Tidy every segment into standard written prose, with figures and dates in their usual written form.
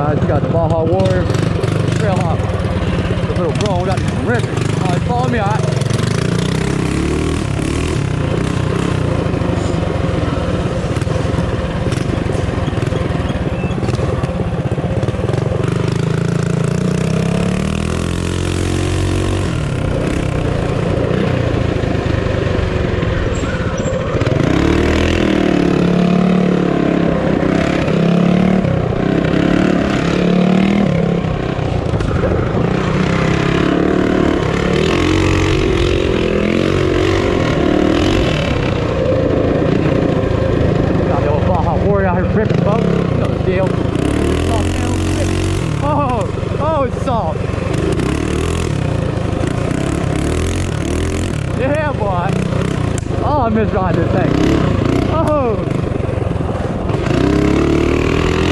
guys. We got the Baja Warrior Trailhawk. The little drone. We got these ripping. Alright, follow me, alright? Oh, it's soft. Yeah, boy. Oh, I miss riding this thing. Oh.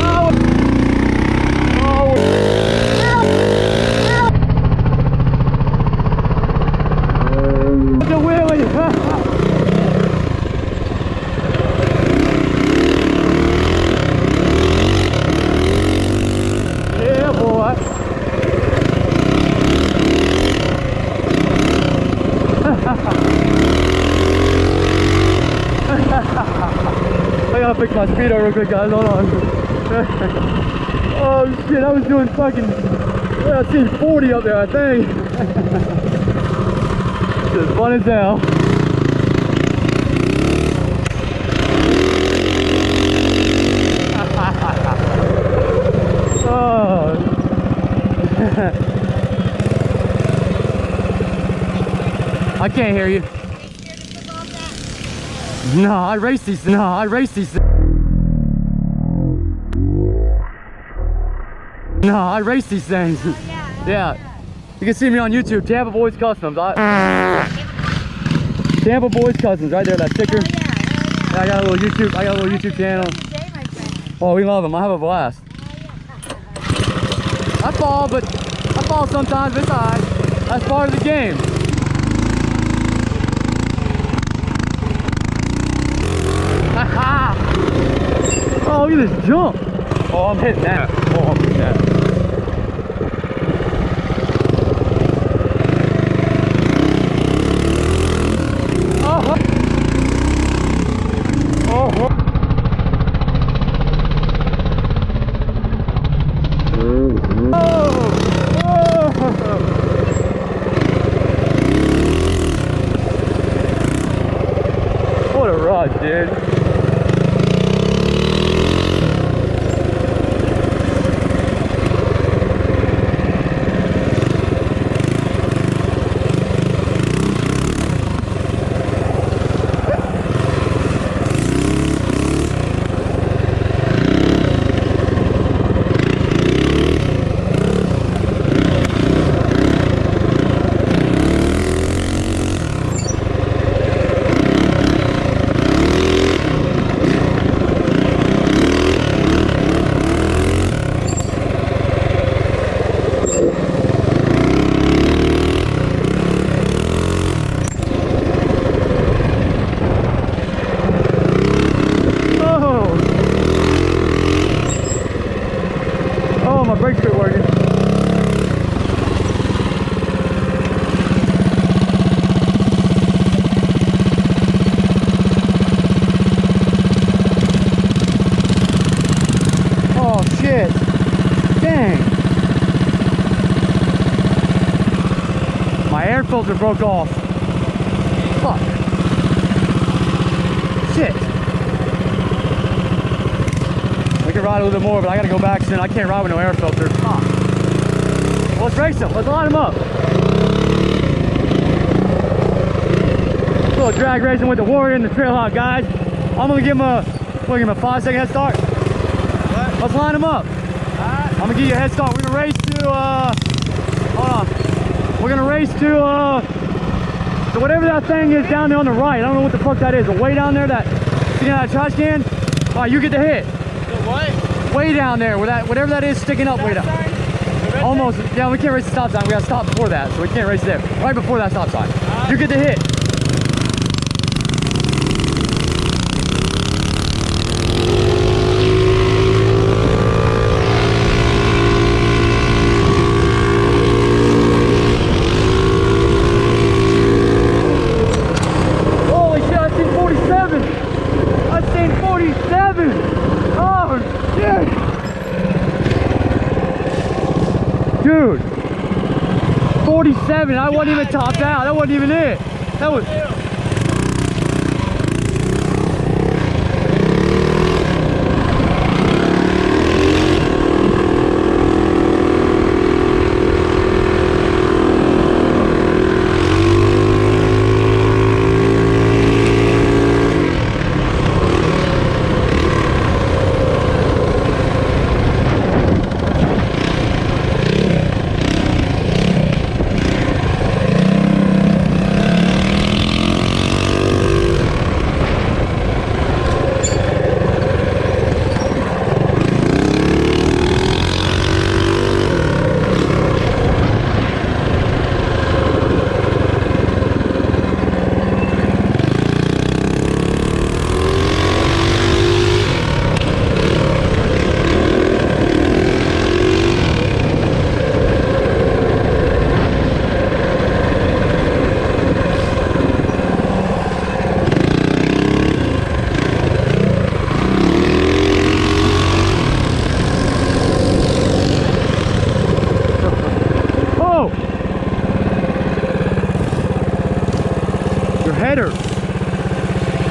Oh. Oh. The wheelie. Yeah, boy. I gotta fix my speedo real quick, guys. Hold on. Oh shit, I was doing fucking, I seen 40 up there, I think. Just fun as hell. Oh. I can't hear you. No, I race these. No, I race these. No, I race these things. Oh, yeah. You can see me on YouTube, Tampa Boys Customs. Tampa Boys Customs, right there, that sticker. Yeah, I got a little YouTube channel. Oh, we love them. I have a blast. I fall sometimes. It's alright. That's part of the game. Oh, look at this jump. Oh, I'm hitting that. Oh, I'm hitting that. Oh. Oh. What a rush, dude. Brakes quit working. Oh shit. Dang. My air filter broke off. Fuck. Shit. We can ride a little bit more, but I gotta go back soon. I can't ride with no air filter. Fuck. Well, let's race them. Let's line them up. A little drag racing with the Warrior and the Trailhawk, guys. I'm gonna give him a 5-second head start. What? Let's line them up. Alright. I'm gonna give you a head start. We're gonna race to, hold on. We're gonna race to, so whatever that thing is down there on the right. I don't know what the fuck that is. The way down there, that sticking out of the trash can. Alright, you get the hit. What? Way down there, whatever that is sticking up way down. Almost, yeah, we can't race the stop sign. We gotta stop before that, so we can't race there. Right before that stop sign. You get the hit. 47! Oh, shit! Dude! 47, I wasn't even topped out. That wasn't even it. That was...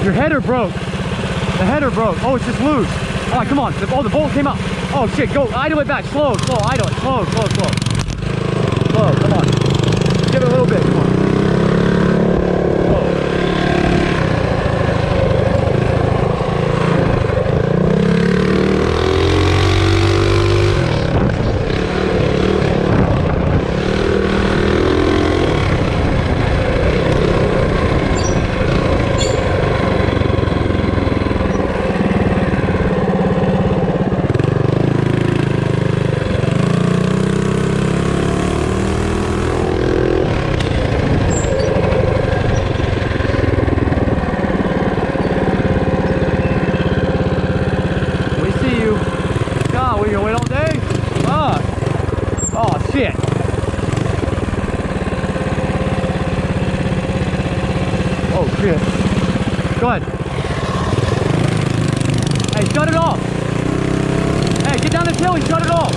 Your header broke. The header broke. Oh, it's just loose. All right, come on. Oh, the bolt came out. Oh, shit. Go. Idle it back. Slow, slow. Idle it. Slow, slow, slow. Slow. Come on. Give it a little bit. Come on. Shit. Oh shit. Go ahead. Hey, shut it off. Hey, get down this hill and shut it off.